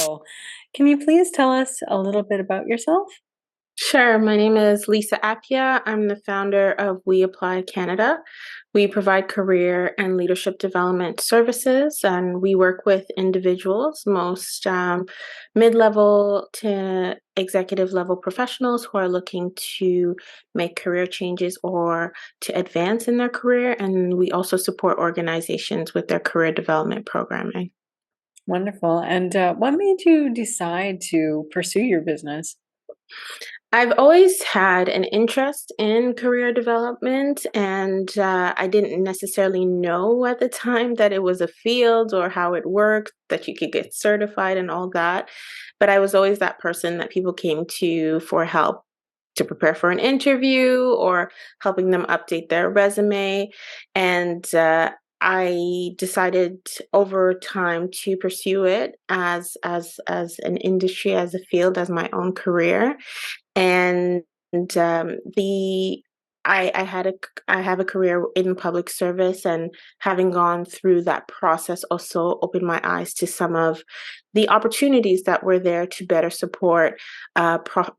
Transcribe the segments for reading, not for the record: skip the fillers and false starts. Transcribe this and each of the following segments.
So, can you please tell us a little bit about yourself? Sure. My name is Lissa Appiah. I'm the founder of WeApply Canada. We provide career and leadership development services, and we work with individuals, most mid level to executive level professionals who are looking to make career changes or to advance in their career. And we also support organizations with their career development programming. Wonderful. And what made you decide to pursue your business? I've always had an interest in career development, and I didn't necessarily know at the time that it was a field or how it worked, that you could get certified and all that. But I was always that person that people came to for help to prepare for an interview or helping them update their resume. And I decided over time to pursue it as an industry, as a field, as my own career. And, the I have a career in public service, and having gone through that process also opened my eyes to some of the opportunities that were there to better support,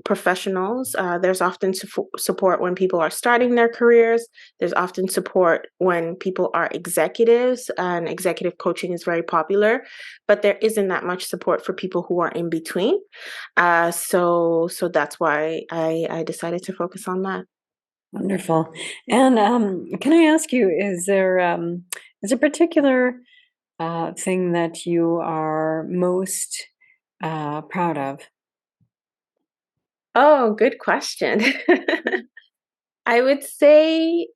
professionals. There's often support when people are starting their careers. There's often support when people are executives, and executive coaching is very popular, but there isn't that much support for people who are in between. So that's why I decided to focus on that. Wonderful. And can I ask you, is there a particular thing that you are most proud of? Oh, good question. I would say,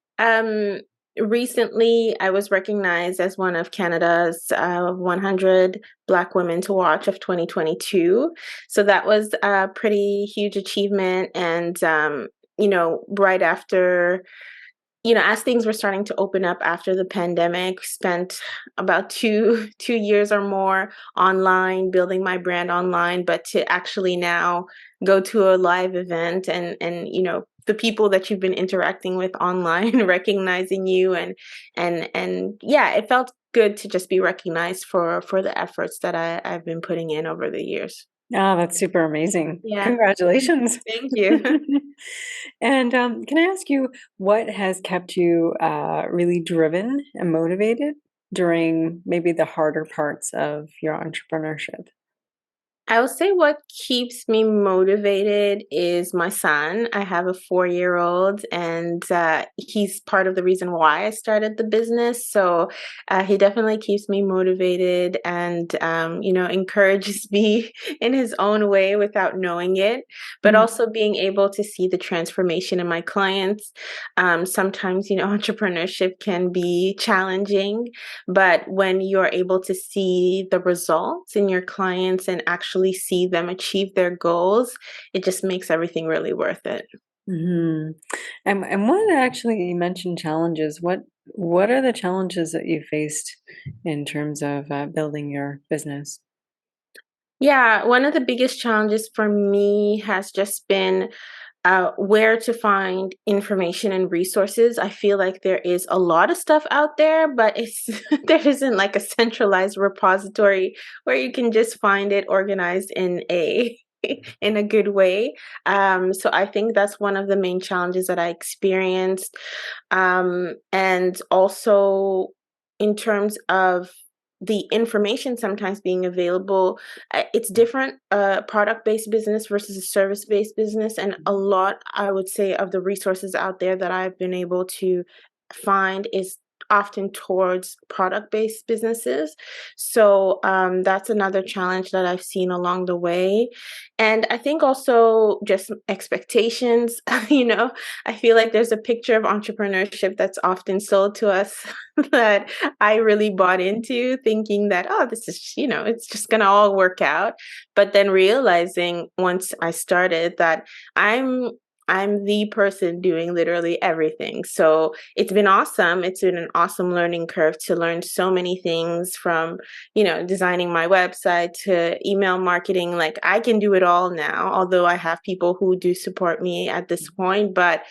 recently I was recognized as one of Canada's 100 Black women to watch of 2022. So that was a pretty huge achievement. And, right after, as things were starting to open up after the pandemic, spent about two years or more online, building my brand online, but to actually now go to a live event, and the people that you've been interacting with online recognizing you, and yeah, it felt good to just be recognized for the efforts that I've been putting in over the years. Oh, that's super amazing. Yeah. Congratulations. Thank you. And can I ask you what has kept you really driven and motivated during maybe the harder parts of your entrepreneurship? I would say what keeps me motivated is my son. I have a 4-year-old, and he's part of the reason why I started the business. So he definitely keeps me motivated, and encourages me in his own way without knowing it. But Mm. also being able to see the transformation in my clients. Sometimes entrepreneurship can be challenging, but when you're able to see the results in your clients and actually see them achieve their goals, it just makes everything really worth it. Mhm. And what actually you mentioned challenges. What are the challenges that you faced in terms of building your business? Yeah, one of the biggest challenges for me has just been where to find information and resources. I feel like there is a lot of stuff out there, but it's there isn't like a centralized repository where you can just find it organized in a in a good way. So I think that's one of the main challenges that I experienced, and also in terms of the information sometimes being available, it's different, product-based business versus a service-based business, and a lot, I would say, of the resources out there that I've been able to find is often towards product-based businesses. So, that's another challenge that I've seen along the way, and I think also just expectations, you know? I feel like there's a picture of entrepreneurship that's often sold to us that I really bought into, thinking that, oh, this is, it's just gonna all work out. But then realizing once I started that I'm I'm the person doing literally everything. So it's been awesome. It's been an awesome learning curve to learn so many things from, designing my website to email marketing. Like I can do it all now, although I have people who do support me at this point. But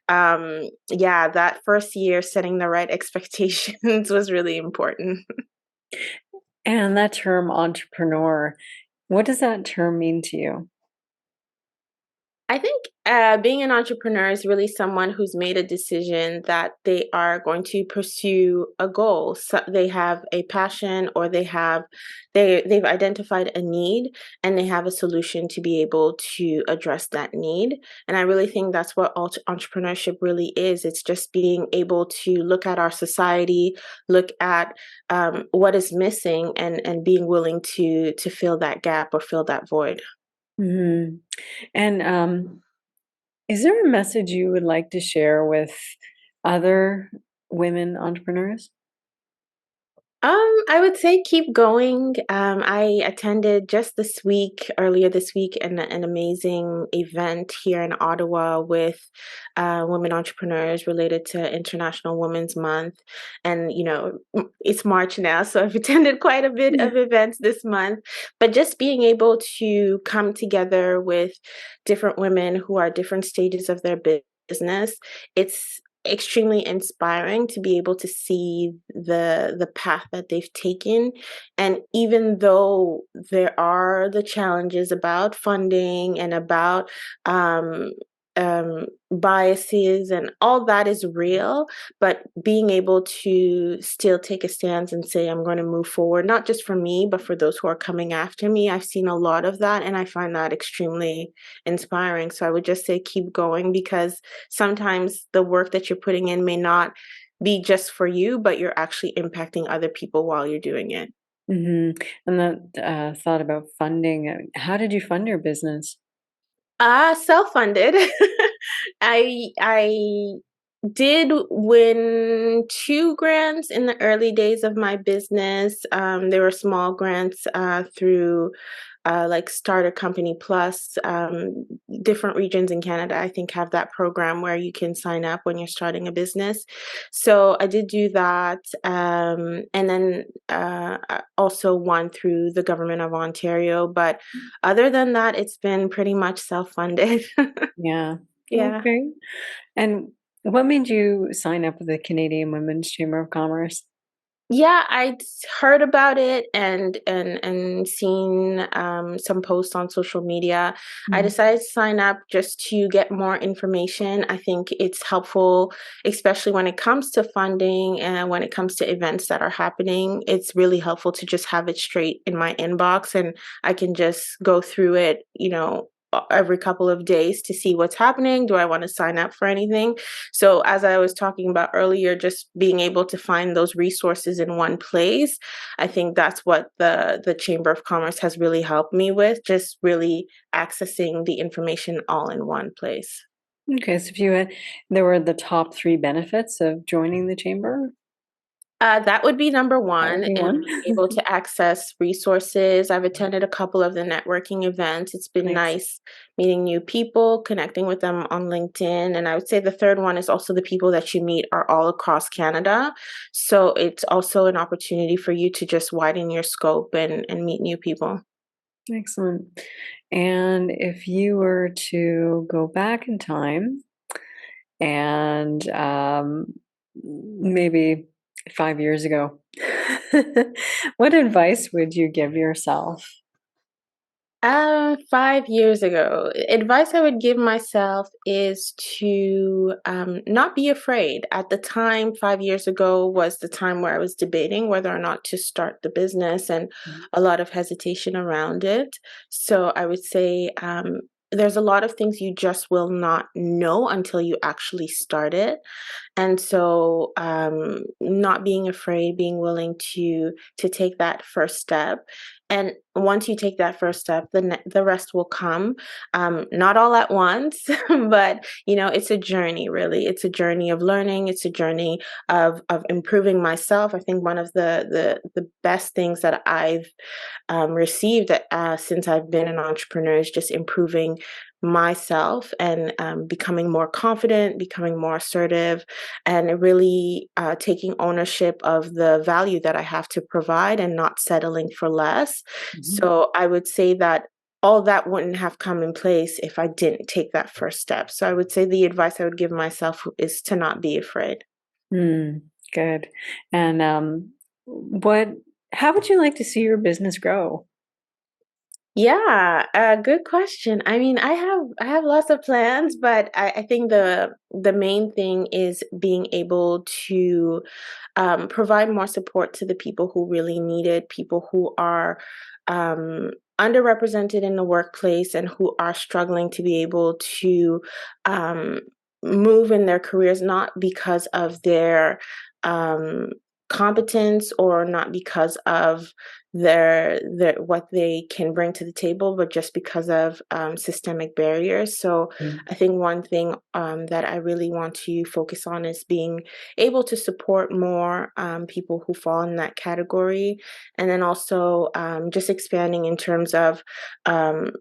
yeah, that first year setting the right expectations was really important. And that term entrepreneur, What does that term mean to you? I think being an entrepreneur is really someone who's made a decision that they are going to pursue a goal. So they have a passion, or they've identified a need, and they have a solution to be able to address that need. And I really think that's what entrepreneurship really is. It's just being able to look at our society, look at what is missing, and being willing to fill that gap or fill that void. Mhm. And, is there a message you would like to share with other women entrepreneurs? I would say keep going. I attended just earlier this week, an amazing event here in Ottawa with women entrepreneurs related to International Women's Month. And, it's March now, so I've attended quite a bit Yeah. of events this month. But just being able to come together with different women who are different stages of their business, it's extremely inspiring to be able to see the path that they've taken. And even though there are the challenges about funding and about biases, and all that is real, but being able to still take a stance and say, I'm going to move forward, not just for me, but for those who are coming after me. I've seen a lot of that, and I find that extremely inspiring. So I would just say keep going, because sometimes the work that you're putting in may not be just for you, but you're actually impacting other people while you're doing it. Mhm. And that, thought about funding, how did you fund your business? Self-funded. I did win 2 grants in the early days of my business. They were small grants, through, like Starter Company Plus. Different regions in Canada, I think, have that program where you can sign up when you're starting a business. So I did do that, and then, I also won through the government of Ontario, but other than that, it's been pretty much self-funded. Yeah. Yeah. Okay. And what made you sign up with the Canadian Women's Chamber of Commerce? Yeah, I'd heard about it, and seen some posts on social media. I Mhm. decided to sign up just to get more information. I think it's helpful, especially when it comes to funding and when it comes to events that are happening. It's really helpful to just have it straight in my inbox, and I can just go through it, every couple of days to see what's happening. Do I want to sign up for anything? So as I was talking about earlier, just being able to find those resources in one place, I think that's what the Chamber of Commerce has really helped me with, just really accessing the information all in one place. Okay, so if you had there were the top 3 benefits of joining the chamber? That would be number That would one, be and one? being able to access resources. I've attended a couple of the networking events. It's been Nice. nice meeting new people, connecting with them on LinkedIn. And I would say the third one is also the people that you meet are all across Canada. So it's also an opportunity for you to just widen your scope and meet new people. Excellent. And if you were to go back in time and, maybe 5 years ago, what advice would you give yourself? 5 years ago, advice I would give myself is to not be afraid. At the time, 5 years ago was the time where I was debating whether or not to start the business, and Mhm. a lot of hesitation around it. So I would say there's a lot of things you just will not know until you actually start it. And so, not being afraid, being willing to take that first step, and once you take that first step, the rest will come. Not all at once, but it's a journey. Really, it's a journey of learning. It's a journey of improving myself. I think one of the best things that I've received since I've been an entrepreneur is just improving myself, and becoming more confident, becoming more assertive, and really taking ownership of the value that I have to provide, and not settling for less. Mhm. So I would say that all that wouldn't have come in place if I didn't take that first step. So I would say the advice I would give myself is to not be afraid. Mm, good. And, what how would you like to see your business grow? Yeah, good question. I mean, I have lots of plans, but I think the main thing is being able to provide more support to the people who really need it, people who are um, underrepresented in the workplace and who are struggling to be able to um, move in their careers, not because of their um, competence or not because of their what they can bring to the table, but just because of systemic barriers. So I think one thing that I really want to focus on is being able to support more people who fall in that category, and then also just expanding in terms of um,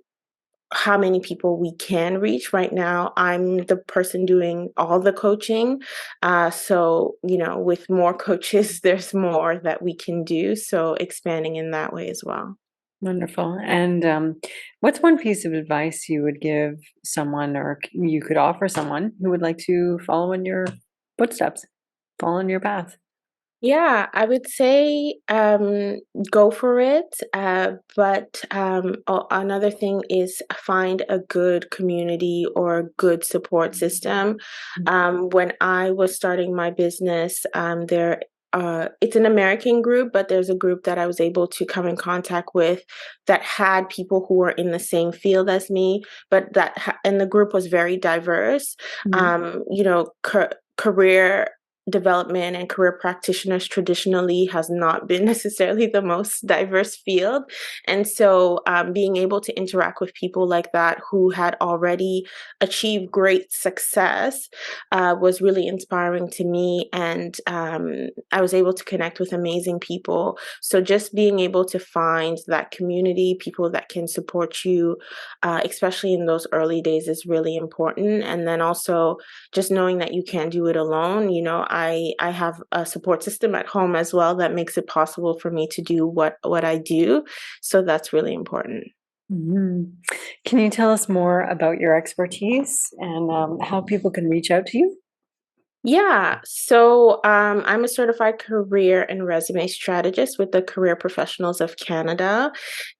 how many people we can reach. Right now, I'm the person doing all the coaching. So, with more coaches, there's more that we can do. So, expanding in that way as well. Wonderful. And what's one piece of advice you would give someone, or you could offer someone who would like to follow in your footsteps, follow in your path? Yeah, I would say go for it. But another thing is find a good community or a good support system. When I was starting my business, it's an American group, but there's a group that I was able to come in contact with that had people who were in the same field as me, but and the group was very diverse. Mhm. Career development and career practitioners traditionally has not been necessarily the most diverse field. And so being able to interact with people like that who had already achieved great success was really inspiring to me. And I was able to connect with amazing people. So just being able to find that community, people that can support you, especially in those early days, is really important. And then also just knowing that you can't do it alone. I have a support system at home as well that makes it possible for me to do what I do. So that's really important. Mhm. Can you tell us more about your expertise and how people can reach out to you? Yeah, so I'm a certified career and resume strategist with the Career Professionals of Canada.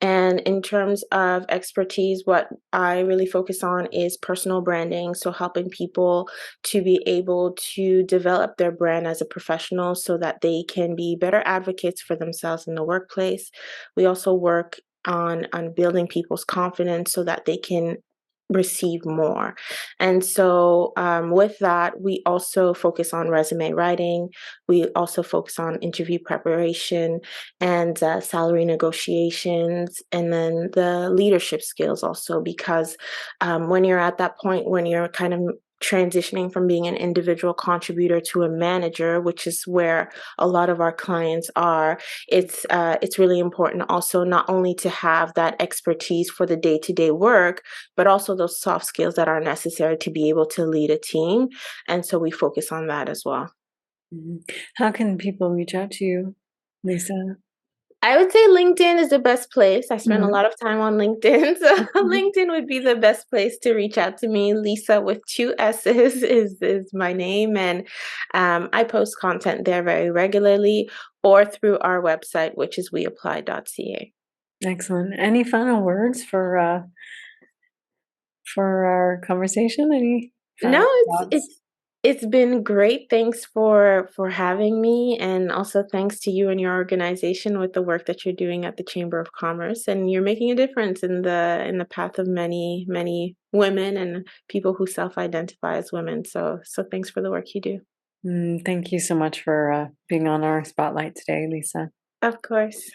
And in terms of expertise, what I really focus on is personal branding. So, helping people to be able to develop their brand as a professional so that they can be better advocates for themselves in the workplace. We also work on building people's confidence so that they can receive more. And so, with that, we also focus on resume writing. We also focus on interview preparation and salary negotiations, and then the leadership skills also, because when you're at that point, when you're kind of transitioning from being an individual contributor to a manager, which is where a lot of our clients are, it's really important also not only to have that expertise for the day-to-day work, but also those soft skills that are necessary to be able to lead a team. And so we focus on that as well. Mhm. How can people reach out to you, Lisa? I would say LinkedIn is the best place. I spend a Mhm. lot of time on LinkedIn. So Mhm. LinkedIn would be the best place to reach out to me. Lisa with two S's is my name. And I post content there very regularly or through our website, which is weapply.ca. Excellent. Any final words for our conversation? Any No, final it's thoughts? it's it's been great. Thanks for having me, and also thanks to you and your organization with the work that you're doing at the Chamber of Commerce. And you're making a difference in the path of many women and people who self-identify as women. So thanks for the work you do. Thank you so much for being on our spotlight today, Lisa. Of course.